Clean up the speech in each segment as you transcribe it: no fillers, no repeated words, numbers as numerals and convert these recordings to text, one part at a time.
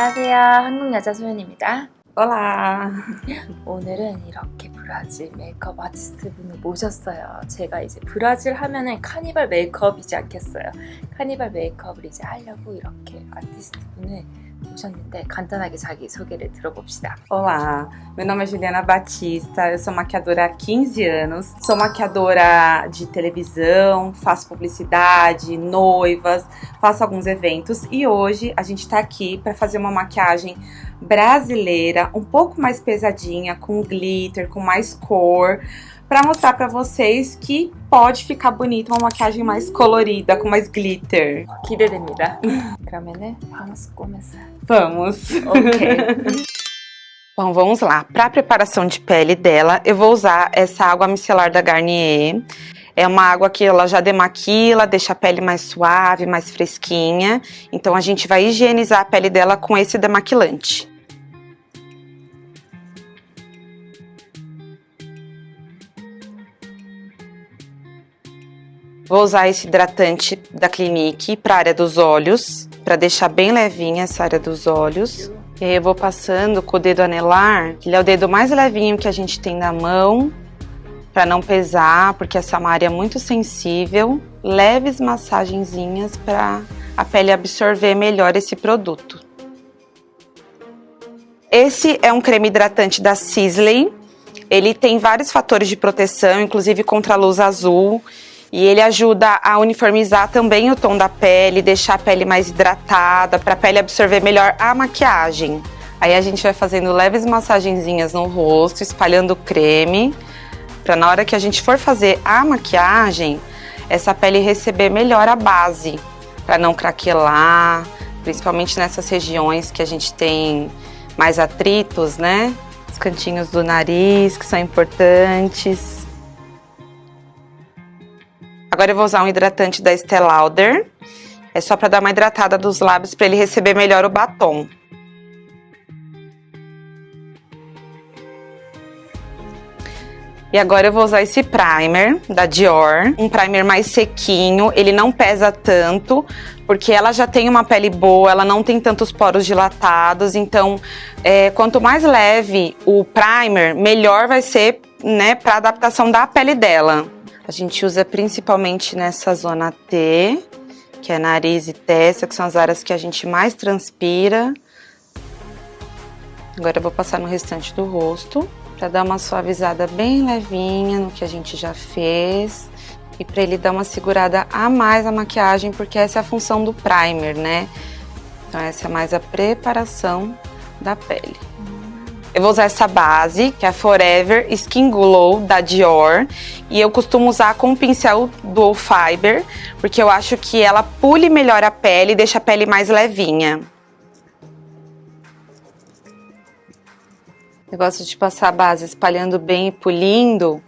안녕하세요. 한국 여자 소연입니다. 올라. 오늘은 이렇게 브라질 메이크업 아티스트 분을 모셨어요. 제가 이제 브라질 하면은 카니발 메이크업이지 않겠어요. 카니발 메이크업을 i제 하려고 이렇게 아티스트 분을 mostrando 간단하게 자기 소개를 들어봅시다. Olá, meu nome é Juliana Batista, eu sou maquiadora há 15 anos, sou maquiadora de televisão, faço publicidade, noivas, faço alguns eventos e hoje a gente tá aqui para fazer uma maquiagem brasileira, um pouco mais pesadinha, com glitter, com mais cor, para mostrar para vocês que pode ficar bonita uma maquiagem mais colorida, com mais glitter. 기대됩니다. 그러면은 vamos começar. Vamos! Ok. Bom, vamos lá. Para a preparação de pele dela, eu vou usar essa água micelar da Garnier. É uma água que ela já demaquila, deixa a pele mais suave, mais fresquinha. Então a gente vai higienizar a pele dela com esse demaquilante. Vou usar esse hidratante da Clinique para a área dos olhos, para deixar bem levinha essa área dos olhos. E aí eu vou passando com o dedo anelar, que ele é o dedo mais levinho que a gente tem na mão, para não pesar, porque essa é uma área muito sensível. Leves massagenzinhas para a pele absorver melhor esse produto. Esse é um creme hidratante da Sisley. Ele tem vários fatores de proteção, inclusive contra a luz azul. E ele ajuda a uniformizar também o tom da pele, deixar a pele mais hidratada, para a pele absorver melhor a maquiagem. Aí a gente vai fazendo leves massagenzinhas no rosto, espalhando o creme, para na hora que a gente for fazer a maquiagem, essa pele receber melhor a base, para não craquelar, principalmente nessas regiões que a gente tem mais atritos, né? Os cantinhos do nariz, que são importantes. Agora eu vou usar um hidratante da Estée Lauder. É só para dar uma hidratada dos lábios para ele receber melhor o batom. E agora eu vou usar esse primer da Dior. Um primer mais sequinho, ele não pesa tanto, porque ela já tem uma pele boa, ela não tem tantos poros dilatados. Então, quanto mais leve o primer, melhor vai ser, né, para a adaptação da pele dela. A gente usa principalmente nessa zona T, que é nariz e testa, que são as áreas que a gente mais transpira. Agora eu vou passar no restante do rosto, para dar uma suavizada bem levinha no que a gente já fez. E para ele dar uma segurada a mais a maquiagem, porque essa é a função do primer, né? Então essa é mais a preparação da pele. Eu vou usar essa base, que é a Forever Skin Glow da Dior. E eu costumo usar com o pincel Dual Fiber, porque eu acho que ela pule melhor a pele e deixa a pele mais levinha. Eu gosto de passar a base espalhando bem e pulindo,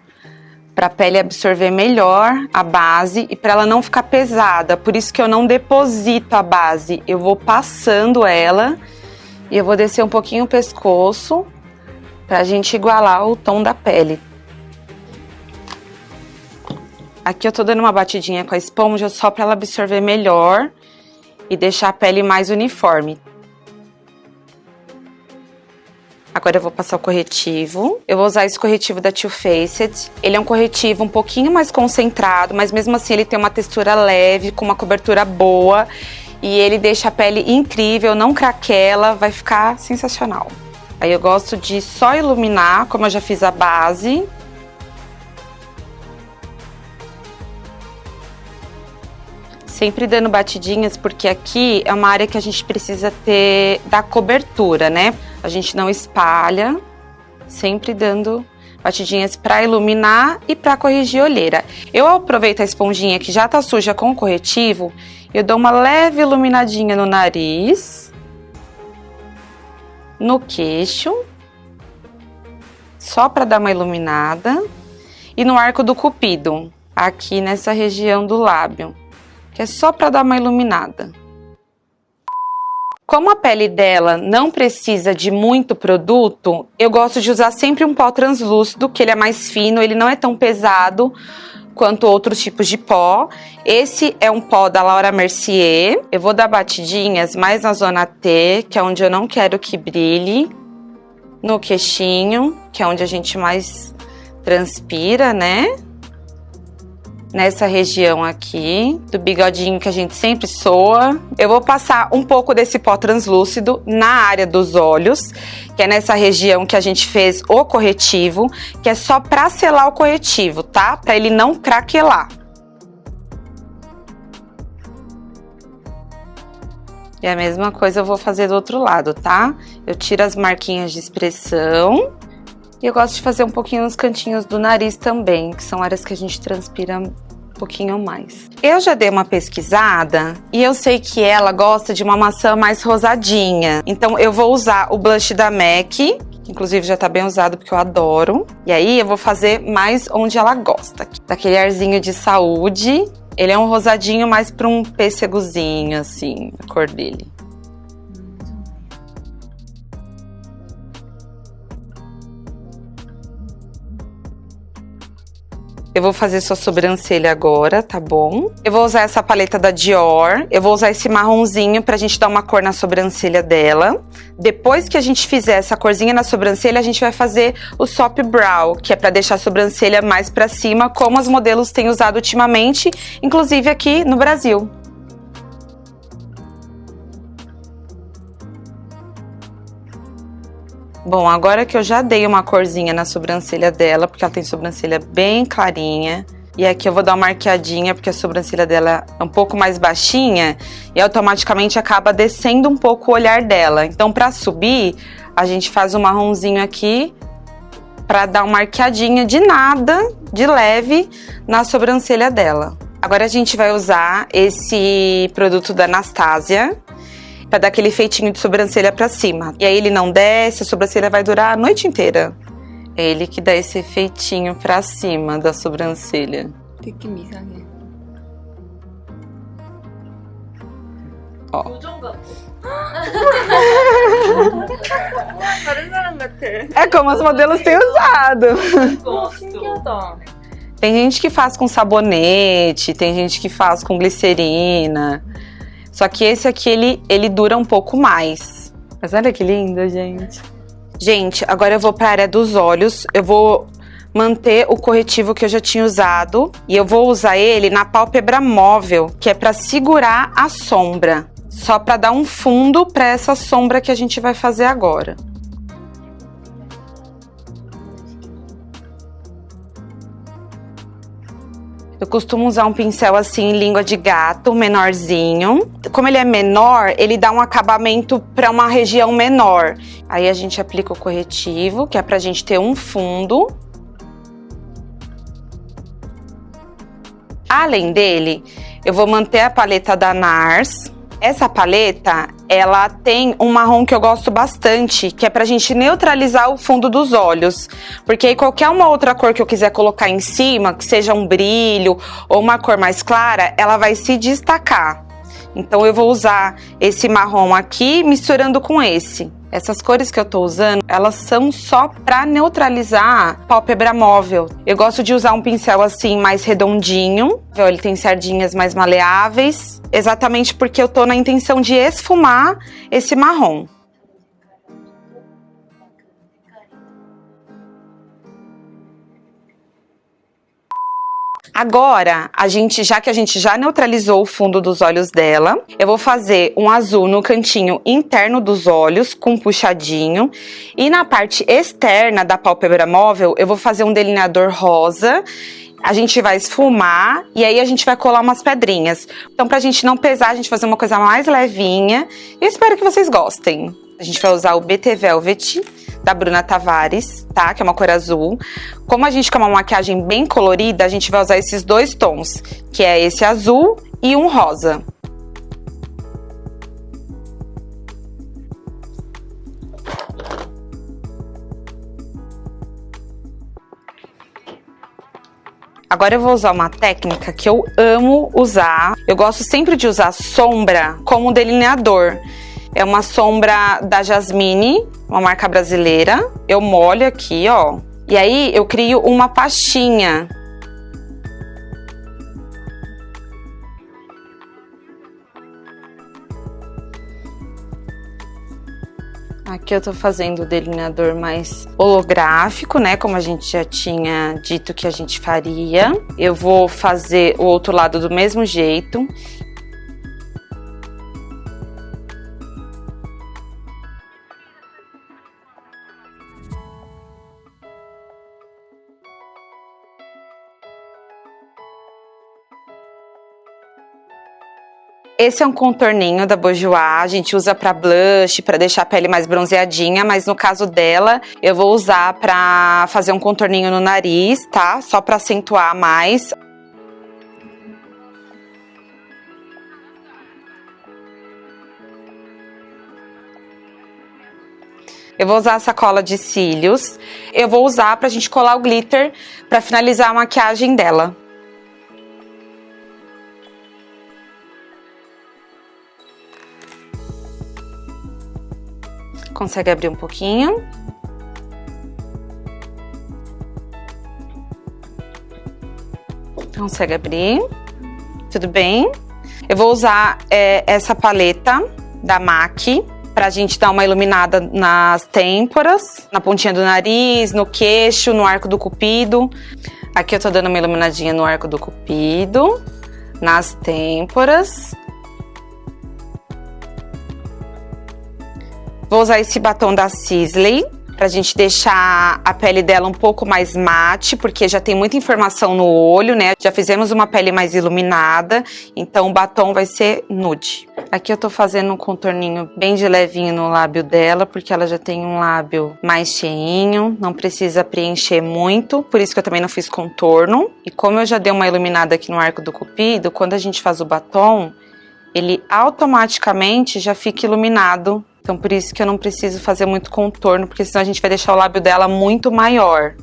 para a pele absorver melhor a base e para ela não ficar pesada. Por isso que eu não deposito a base, eu vou passando ela e eu vou descer um pouquinho o pescoço, pra gente igualar o tom da pele. Aqui eu tô dando uma batidinha com a esponja só pra ela absorver melhor e deixar a pele mais uniforme. Agora eu vou passar o corretivo. Eu vou usar esse corretivo da Too Faced. Ele é um corretivo um pouquinho mais concentrado, mas mesmo assim ele tem uma textura leve, com uma cobertura boa. E ele deixa a pele incrível, não craquela, vai ficar sensacional. Aí eu gosto de só iluminar, como eu já fiz a base. Sempre dando batidinhas, porque aqui é uma área que a gente precisa ter da cobertura, né? A gente não espalha, sempre dando batidinhas para iluminar e para corrigir olheira. Eu aproveito a esponjinha que já tá suja com o corretivo, eu dou uma leve iluminadinha no nariz, no queixo, só para dar uma iluminada, e no arco do cupido, aqui nessa região do lábio, que é só para dar uma iluminada. Como a pele dela não precisa de muito produto, eu gosto de usar sempre um pó translúcido, que ele é mais fino, ele não é tão pesado quanto outros tipos de pó. Esse é um pó da Laura Mercier. Eu vou dar batidinhas mais na zona T, que é onde eu não quero que brilhe. No queixinho, que é onde a gente mais transpira, né? Nessa região aqui, do bigodinho que a gente sempre soa. Eu vou passar um pouco desse pó translúcido na área dos olhos, que é nessa região que a gente fez o corretivo, que é só pra selar o corretivo, tá? Pra ele não craquelar. E a mesma coisa eu vou fazer do outro lado, tá? Eu tiro as marquinhas de expressão. E eu gosto de fazer um pouquinho nos cantinhos do nariz também, que são áreas que a gente transpira um pouquinho mais. Eu já dei uma pesquisada e eu sei que ela gosta de uma maçã mais rosadinha. Então eu vou usar o blush da MAC, que inclusive já tá bem usado porque eu adoro. E aí eu vou fazer mais onde ela gosta, daquele arzinho de saúde. Ele é um rosadinho mais pra um pêssegozinho, assim, a cor dele. Eu vou fazer sua sobrancelha agora, tá bom? Eu vou usar essa paleta da Dior. Eu vou usar esse marronzinho pra gente dar uma cor na sobrancelha dela. Depois que a gente fizer essa corzinha na sobrancelha, a gente vai fazer o Soft Brow, que é pra deixar a sobrancelha mais pra cima, como as modelos têm usado ultimamente, inclusive aqui no Brasil. Bom, agora que eu já dei uma corzinha na sobrancelha dela, porque ela tem sobrancelha bem clarinha. E aqui eu vou dar uma arqueadinha, porque a sobrancelha dela é um pouco mais baixinha. E automaticamente acaba descendo um pouco o olhar dela. Então, pra subir, a gente faz um marronzinho aqui, pra dar uma arqueadinha de nada, de leve, na sobrancelha dela. Agora a gente vai usar esse produto da Anastasia, pra dar aquele feitinho de sobrancelha pra cima. E aí ele não desce, a sobrancelha vai durar a noite inteira. É ele que dá esse efeitinho pra cima da sobrancelha. 느낌 이상해. Ó. 요정 같아. 다른 사람 같아. É como os modelos têm usado. 신기하다. Tem gente que faz com sabonete, tem gente que faz com glicerina. Só que esse aqui, ele dura um pouco mais. Mas olha que lindo, gente. Gente, agora eu vou para a área dos olhos. Eu vou manter o corretivo que eu já tinha usado. E eu vou usar ele na pálpebra móvel, que é para segurar a sombra. Só para dar um fundo para essa sombra que a gente vai fazer agora. Eu costumo usar um pincel assim, língua de gato, menorzinho. Como ele é menor, ele dá um acabamento para uma região menor. Aí a gente aplica o corretivo, que é pra gente ter um fundo. Além dele, eu vou manter a paleta da NARS. Essa paleta, ela tem um marrom que eu gosto bastante, que é pra gente neutralizar o fundo dos olhos. Porque aí qualquer uma outra cor que eu quiser colocar em cima, que seja um brilho ou uma cor mais clara, ela vai se destacar. Então eu vou usar esse marrom aqui misturando com esse. Essas cores que eu tô usando, elas são só pra neutralizar a pálpebra móvel. Eu gosto de usar um pincel assim mais redondinho. Ele tem sardinhas mais maleáveis. Exatamente porque eu tô na intenção de esfumar esse marrom. Agora, já que a gente já neutralizou o fundo dos olhos dela, eu vou fazer um azul no cantinho interno dos olhos, com puxadinho. E na parte externa da pálpebra móvel, eu vou fazer um delineador rosa. A gente vai esfumar e aí a gente vai colar umas pedrinhas. Então, pra gente não pesar, a gente vai fazer uma coisa mais levinha. Eu espero que vocês gostem. A gente vai usar o BT Velvet da Bruna Tavares, tá? Que é uma cor azul. Como a gente quer uma maquiagem bem colorida, a gente vai usar esses dois tons, que é esse azul e um rosa. Agora eu vou usar uma técnica que eu amo usar. Eu gosto sempre de usar sombra como delineador. É uma sombra da Jasmine, uma marca brasileira. Eu molho aqui, ó. E aí eu crio uma pastinha. Aqui eu tô fazendo o delineador mais holográfico, né? Como a gente já tinha dito que a gente faria. Eu vou fazer o outro lado do mesmo jeito. Esse é um contorninho da Bourjois, a gente usa pra blush, pra deixar a pele mais bronzeadinha, mas no caso dela, eu vou usar pra fazer um contorninho no nariz, tá? Só pra acentuar mais. Eu vou usar a sacola de cílios, eu vou usar pra gente colar o glitter pra finalizar a maquiagem dela. Consegue abrir um pouquinho. Consegue abrir. Tudo bem. Eu vou usar essa paleta da MAC pra gente dar uma iluminada nas têmporas, na pontinha do nariz, no queixo, no arco do cupido. Aqui eu tô dando uma iluminadinha no arco do cupido, nas têmporas. Vou usar esse batom da Sisley pra gente deixar a pele dela um pouco mais mate, porque já tem muita informação no olho, né? Já fizemos uma pele mais iluminada, então o batom vai ser nude. Aqui eu tô fazendo um contorninho bem de levinho no lábio dela, porque ela já tem um lábio mais cheinho, não precisa preencher muito, por isso que eu também não fiz contorno. E como eu já dei uma iluminada aqui no arco do cupido, quando a gente faz o batom, ele automaticamente já fica iluminado. Então, por isso que eu não preciso fazer muito contorno, porque senão a gente vai deixar o lábio dela muito maior.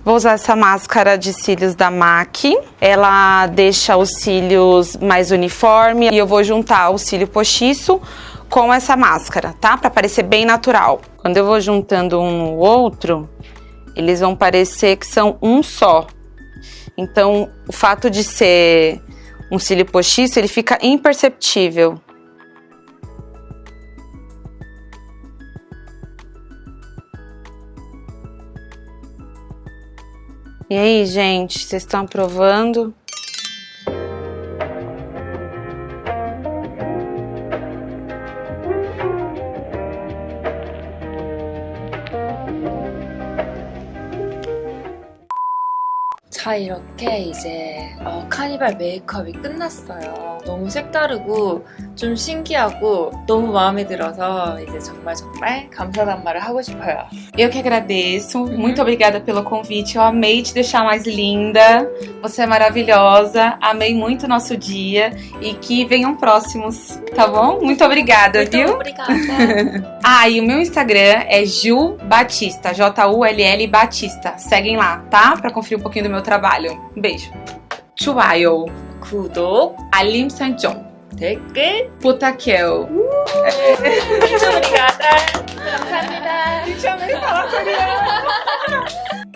Vou usar essa máscara de cílios da MAC. Ela deixa os cílios mais uniforme e eu vou juntar o cílio postiço com essa máscara, tá? Pra parecer bem natural. Quando eu vou juntando um no outro, eles vão parecer que são um só. Então, o fato de ser um cílio postiço, ele fica imperceptível. E aí, gente, vocês estão aprovando? 자, 이렇게 이제 카니발 메이크업이 끝났어요. 너무 색다르고 좀 신기하고 너무 maame 들어서 이제 정말 감사한 말을 하고 싶어요. Eu que agradeço. Muito obrigada pelo convite. Eu amei te deixar mais linda. Você é maravilhosa. Amei muito o nosso dia e que venham próximos, tá bom? Muito obrigada, Muito viu? obrigada. E o meu Instagram é Jul Batista, Jull Batista. Seguem lá, tá? Pra conferir um pouquinho do meu trabalho. Um beijo. 좋아요. 구독, 알림 설정. 댓글, 부탁해요. muito obrigada. 감사합니다. Te amei falar coreano.